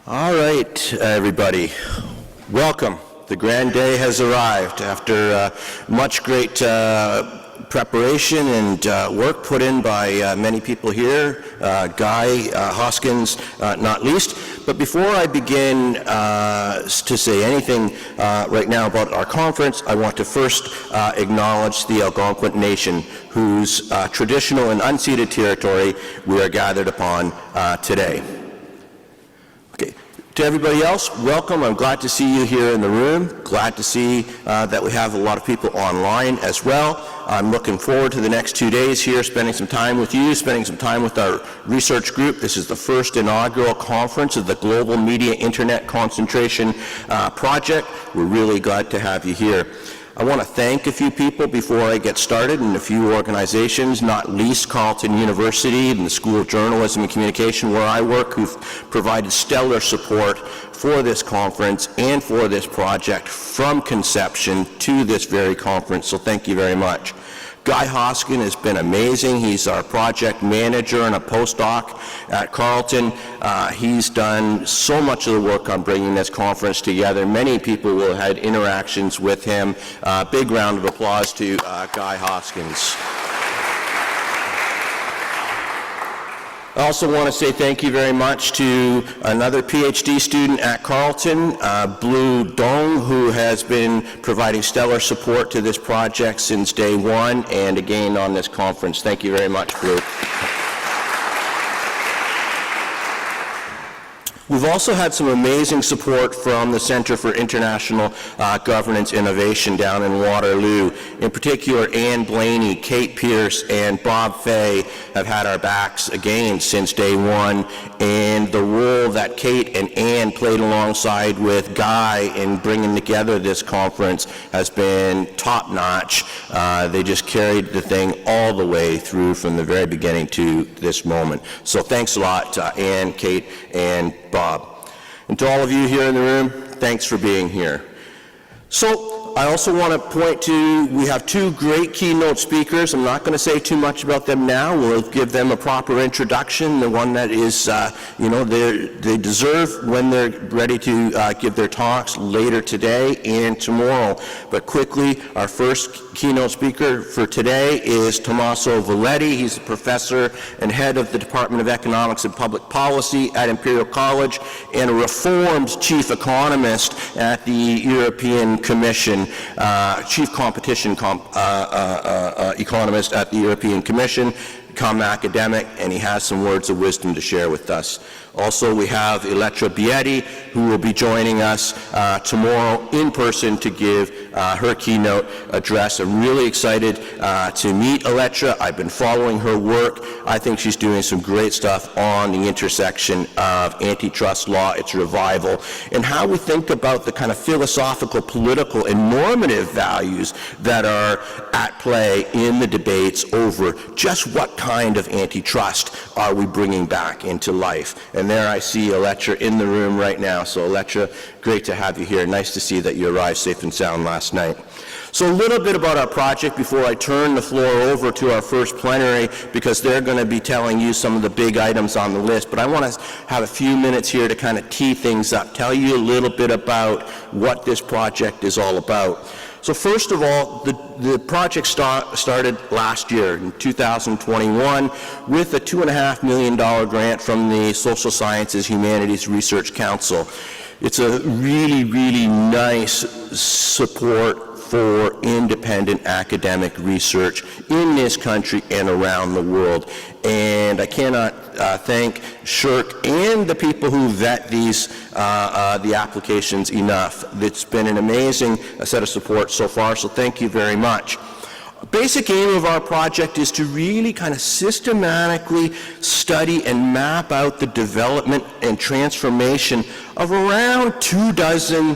All right, everybody, welcome. The grand day has arrived after much great preparation and work put in by many people here, Guy Hoskins not least. But before I begin to say anything right now about our conference, I want to first acknowledge the Algonquin Nation, whose traditional and unceded territory we are gathered upon today. Okay. To everybody else, welcome. I'm glad to see you here in the room. Glad to see that we have a lot of people online as well. I'm looking forward to the next 2 days here, spending some time with you, spending some time with our research group. This is the first inaugural conference of the Global Media Internet Concentration Project. We're really glad to have you here. I want to thank a few people before I get started, and a few organizations, not least Carleton University and the School of Journalism and Communication where I work, who've provided stellar support for this conference and for this project from conception to this very conference, so thank you very much. Guy Hoskins has been amazing. He's our project manager and a postdoc at Carleton. He's done so much of the work on bringing this conference together. Many people will have had interactions with him. Big round of applause to Guy Hoskins. I also want to say thank you very much to another PhD student at Carleton, Blue Dong, who has been providing stellar support to this project since day one and again on this conference. Thank you very much, Blue. We've also had some amazing support from the Center for International Governance Innovation down in Waterloo. In particular, Ann Blaney, Kate Pierce, and Bob Fay have had our backs again since day one, and the role that Kate and Ann played alongside with Guy in bringing together this conference has been top-notch. They just carried the thing all the way through from the very beginning to this moment. So thanks a lot to Ann, Kate, and Bob. And to all of you here in the room, thanks for being here. So I also want to point to, we have two great keynote speakers. I'm not going to say too much about them now. We'll give them a proper introduction, the one that is, they deserve when they're ready to give their talks later today and tomorrow. But quickly, our first keynote speaker for today is Tommaso Valetti. He's a professor and head of the Department of Economics and Public Policy at Imperial College and a reformed chief economist at the European Commission, chief competition economist at the European Commission, come academic, and he has some words of wisdom to share with us. Also, we have Elettra Bietti, who will be joining us tomorrow in person to give her keynote address. I'm really excited to meet Elettra. I've been following her work. I think she's doing some great stuff on the intersection of antitrust law, its revival, and how we think about the kind of philosophical, political, and normative values that are at play in the debates over just what kind of antitrust are we bringing back into life. And there I see Elettra in the room right now. So Elettra, great to have you here. Nice to see that you arrived safe and sound last night. So a little bit about our project before I turn the floor over to our first plenary, because they're going to be telling you some of the big items on the list. But I want to have a few minutes here to kind of tee things up, tell you a little bit about what this project is all about. So first of all, the project started last year in 2021 with a $2.5 million grant from the Social Sciences Humanities Research Council. It's a really, really nice support for independent academic research in this country and around the world. And I cannot thank SSHRC and the people who vet these the applications enough. It's been an amazing set of support so far, so thank you very much. The basic aim of our project is to really kind of systematically study and map out the development and transformation of around 24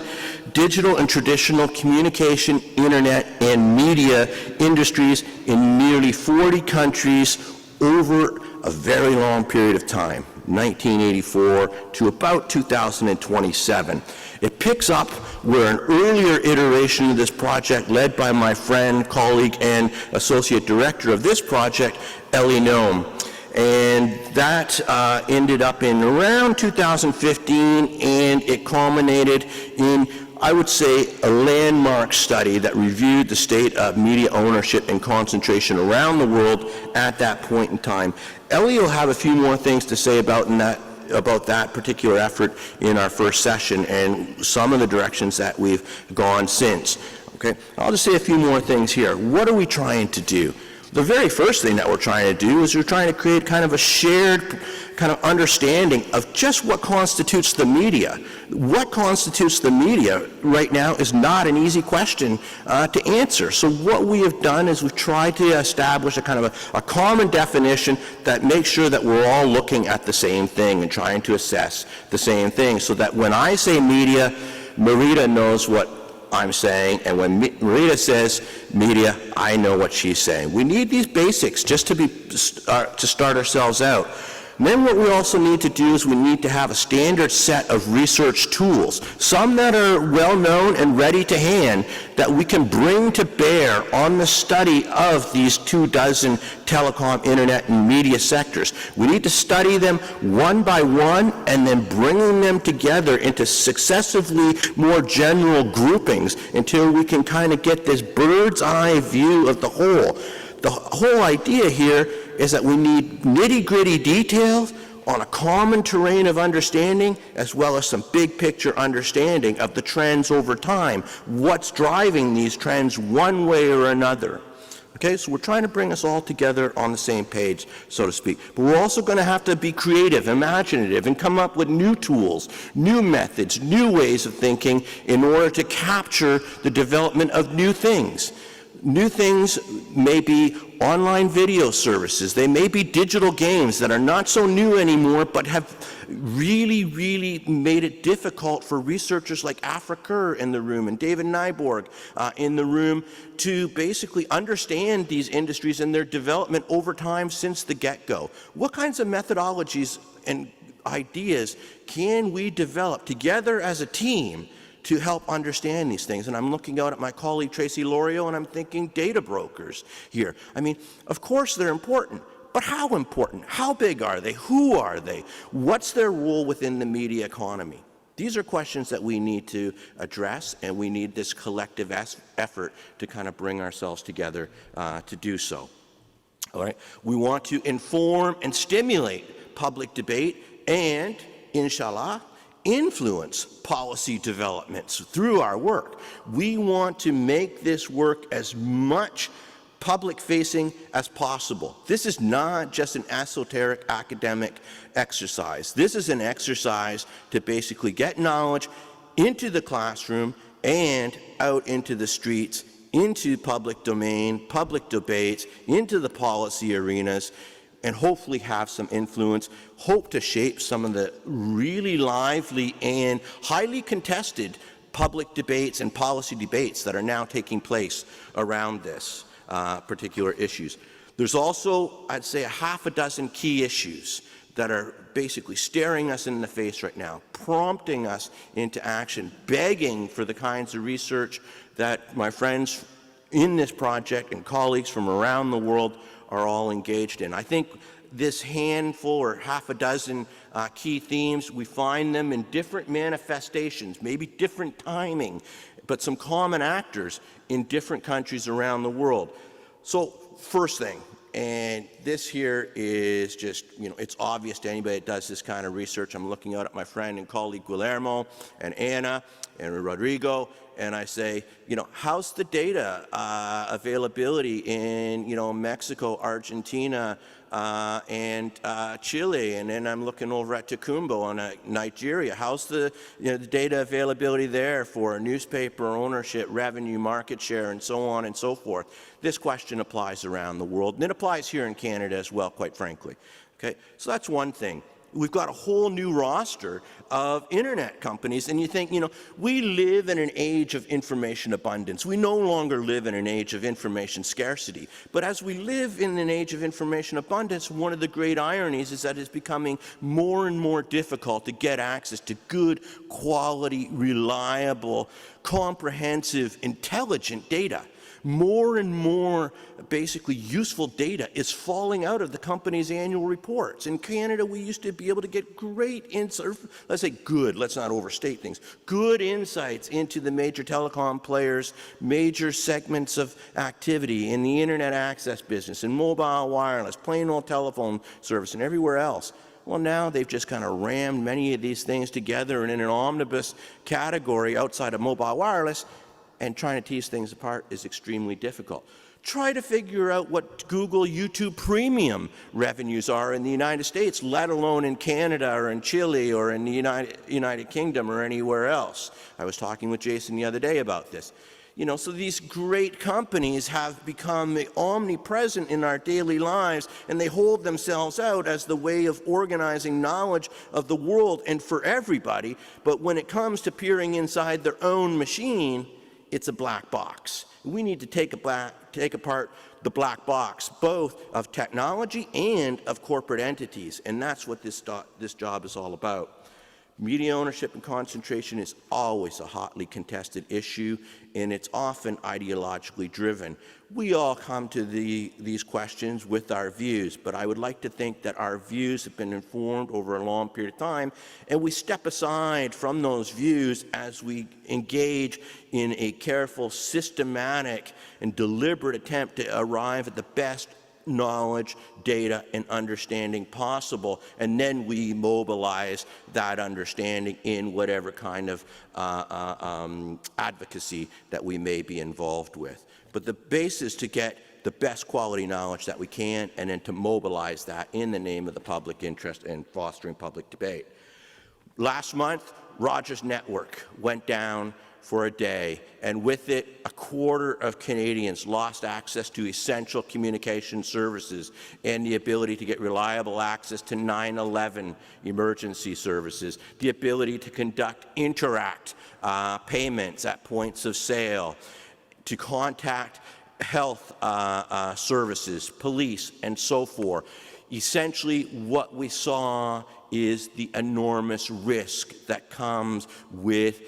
digital and traditional communication, internet, and media industries in nearly 40 countries over a very long period of time, 1984 to about 2027. It picks up where an earlier iteration of this project, led by my friend, colleague, and associate director of this project, Ellie Noem. And that ended up in around 2015, and it culminated in, I would say, a landmark study that reviewed the state of media ownership and concentration around the world at that point in time. Ellie will have a few more things to say about that particular effort in our first session and some of the directions that we've gone since. Okay, I'll just say a few more things here. What are we trying to do? The very first thing that we're trying to do is we're trying to create kind of a shared kind of understanding of just what constitutes the media. What constitutes the media right now is not an easy question to answer. So what we have done is we've tried to establish a kind of a common definition that makes sure that we're all looking at the same thing and trying to assess the same thing, so that when I say media, Marita knows what I'm saying, and when Marita says media, I know what she's saying. We need these basics just to start ourselves out. And then what we also need to do is we need to have a standard set of research tools, some that are well known and ready to hand, that we can bring to bear on the study of these 24 telecom, internet, and media sectors. We need to study them one by one and then bringing them together into successively more general groupings until we can kind of get this bird's eye view of the whole. The whole idea here is that we need nitty-gritty details on a common terrain of understanding, as well as some big picture understanding of the trends over time. What's driving these trends one way or another? Okay, so we're trying to bring us all together on the same page, so to speak. But we're also going to have to be creative, imaginative, and come up with new tools, new methods, new ways of thinking in order to capture the development of new things. New things may be online video services. They may be digital games that are not so new anymore, but have really made it difficult for researchers like Afra Kerr in the room and David Nyborg in the room to basically understand these industries and their development over time since the get-go. What kinds of methodologies and ideas can we develop together as a team to help understand these things? And I'm looking out at my colleague Tracy Lorio, and I'm thinking data brokers here. I mean, of course they're important, but how important? How big are they? Who are they? What's their role within the media economy? These are questions that we need to address, and we need this collective effort to kind of bring ourselves together to do so. All right? We want to inform and stimulate public debate and, inshallah, influence policy developments through our work. We want to make this work as much public-facing as possible. This is not just an esoteric academic exercise. This is an exercise to basically get knowledge into the classroom and out into the streets, into public domain, public debates, into the policy arenas, and hopefully have some influence, hope to shape some of the really lively and highly contested public debates and policy debates that are now taking place around this particular issues. There's also, I'd say, a half a dozen key issues that are basically staring us in the face right now, prompting us into action, begging for the kinds of research that my friends in this project and colleagues from around the world are all engaged in. I think this handful or half a dozen key themes, we find them in different manifestations, maybe different timing, but some common actors in different countries around the world. So first thing, and this here is just, it's obvious to anybody that does this kind of research. I'm looking out at my friend and colleague Guillermo and Anna and Rodrigo, and I say, how's the data availability in, Mexico, Argentina, and Chile, and then I'm looking over at Tacumbo in Nigeria. How's the, the data availability there for newspaper ownership, revenue, market share, and so on and so forth? This question applies around the world, and it applies here in Canada as well, quite frankly. Okay, so that's one thing. We've got a whole new roster of internet companies, and you think, we live in an age of information abundance. We no longer live in an age of information scarcity. But as we live in an age of information abundance, one of the great ironies is that it's becoming more and more difficult to get access to good, quality, reliable, comprehensive, intelligent data. More and more basically useful data is falling out of the company's annual reports. In Canada, we used to be able to get great insights, let's say good, let's not overstate things, good insights into the major telecom players, major segments of activity in the internet access business, in mobile wireless, plain old telephone service, and everywhere else. Well, now they've just kind of rammed many of these things together and in an omnibus category outside of mobile wireless, and trying to tease things apart is extremely difficult. Try to figure out what Google YouTube Premium revenues are in the United States, let alone in Canada or in Chile or in the United Kingdom or anywhere else. I was talking with Jason the other day about this. You know, so these great companies have become omnipresent in our daily lives, and they hold themselves out as the way of organizing knowledge of the world and for everybody. But when it comes to peering inside their own machine, it's a black box. We need to take apart the black box, both of technology and of corporate entities, and that's what this job is all about. Media ownership and concentration is always a hotly contested issue, and it's often ideologically driven. We all come to these questions with our views, but I would like to think that our views have been informed over a long period of time, and we step aside from those views as we engage in a careful, systematic, and deliberate attempt to arrive at the best knowledge, data, and understanding possible, and then we mobilize that understanding in whatever kind of advocacy that we may be involved with. But the base is to get the best quality knowledge that we can, and then to mobilize that in the name of the public interest and fostering public debate. Last month, Rogers Network went down for a day, and with it, a quarter of Canadians lost access to essential communication services and the ability to get reliable access to 911 emergency services, the ability to conduct interact payments at points of sale, to contact health services, police, and so forth. Essentially, what we saw is the enormous risk that comes with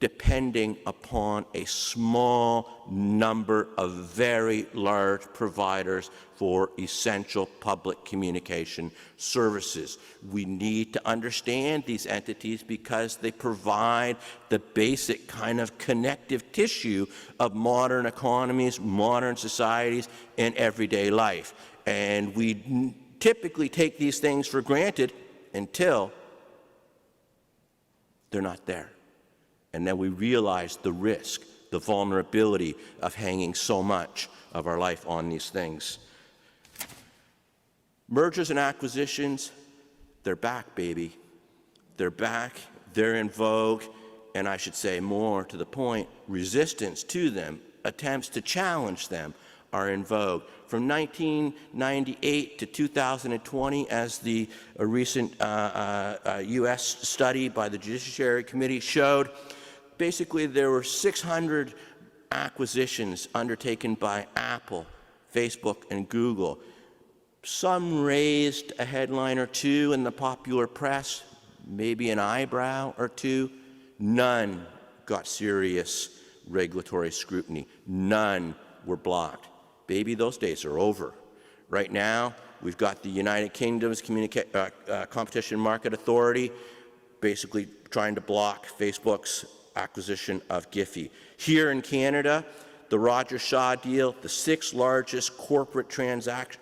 depending upon a small number of very large providers for essential public communication services. We need to understand these entities because they provide the basic kind of connective tissue of modern economies, modern societies, and everyday life. And we typically take these things for granted until they're not there. And then we realize the risk, the vulnerability of hanging so much of our life on these things. Mergers and acquisitions, they're back, baby. They're back, they're in vogue, and I should say more to the point, resistance to them, attempts to challenge them are in vogue. From 1998 to 2020, as the recent U.S. study by the Judiciary Committee showed, basically there were 600 acquisitions undertaken by Apple, Facebook, and Google. Some raised a headline or two in the popular press, maybe an eyebrow or two. None got serious regulatory scrutiny. None were blocked. Baby, those days are over. Right now, we've got the United Kingdom's Competition Market Authority basically trying to block Facebook's acquisition of Giphy. Here in Canada, the Rogers-Shaw deal, the 6th largest corporate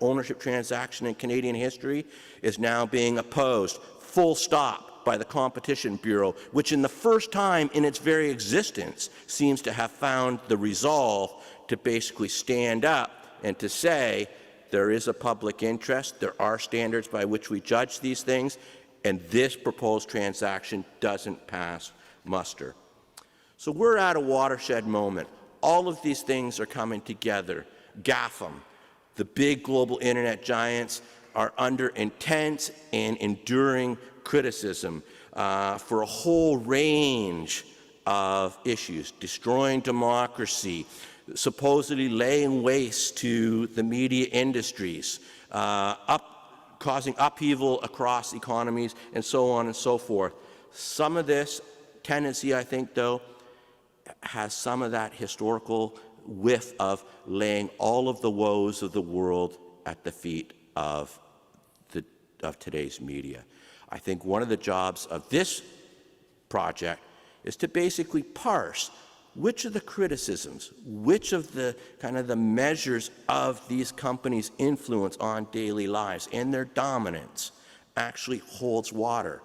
ownership transaction in Canadian history, is now being opposed, full stop, by the Competition Bureau, which in the first time in its very existence seems to have found the resolve to basically stand up and to say there is a public interest, there are standards by which we judge these things, and this proposed transaction doesn't pass muster. So we're at a watershed moment. All of these things are coming together. GAFM, the big global internet giants, are under intense and enduring criticism for a whole range of issues, destroying democracy, supposedly laying waste to the media industries, causing upheaval across economies, and so on and so forth. Some of this tendency, I think, though, has some of that historical whiff of laying all of the woes of the world at the feet of today's media. I think one of the jobs of this project is to basically parse which of the criticisms, which of the kind of the measures of these companies' influence on daily lives and their dominance actually holds water,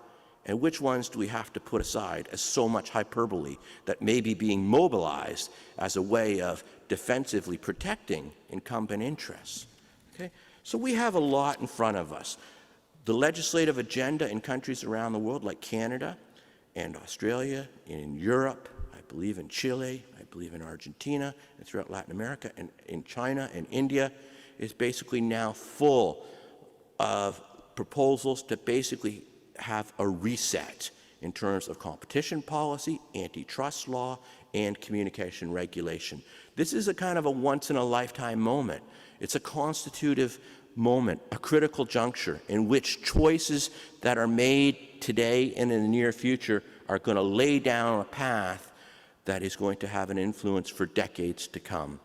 and which ones do we have to put aside as so much hyperbole that may be being mobilized as a way of defensively protecting incumbent interests. Okay? So we have a lot in front of us. The legislative agenda in countries around the world like Canada and Australia, in Europe, I believe in Chile, I believe in Argentina, and throughout Latin America, and in China and India, is basically now full of proposals to basically have a reset in terms of competition policy, antitrust law, and communication regulation. This is a kind of a once-in-a-lifetime moment. It's a constitutive moment, a critical juncture in which choices that are made today and in the near future are going to lay down a path that is going to have an influence for decades to come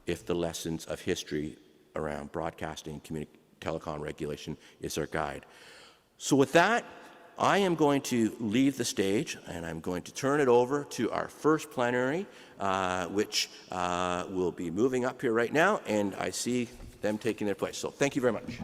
if the lessons of history around broadcasting and telecom regulation is our guide. So with that, I am going to leave the stage and I'm going to turn it over to our first plenary, which will be moving up here right now, and I see them taking their place. So thank you very much.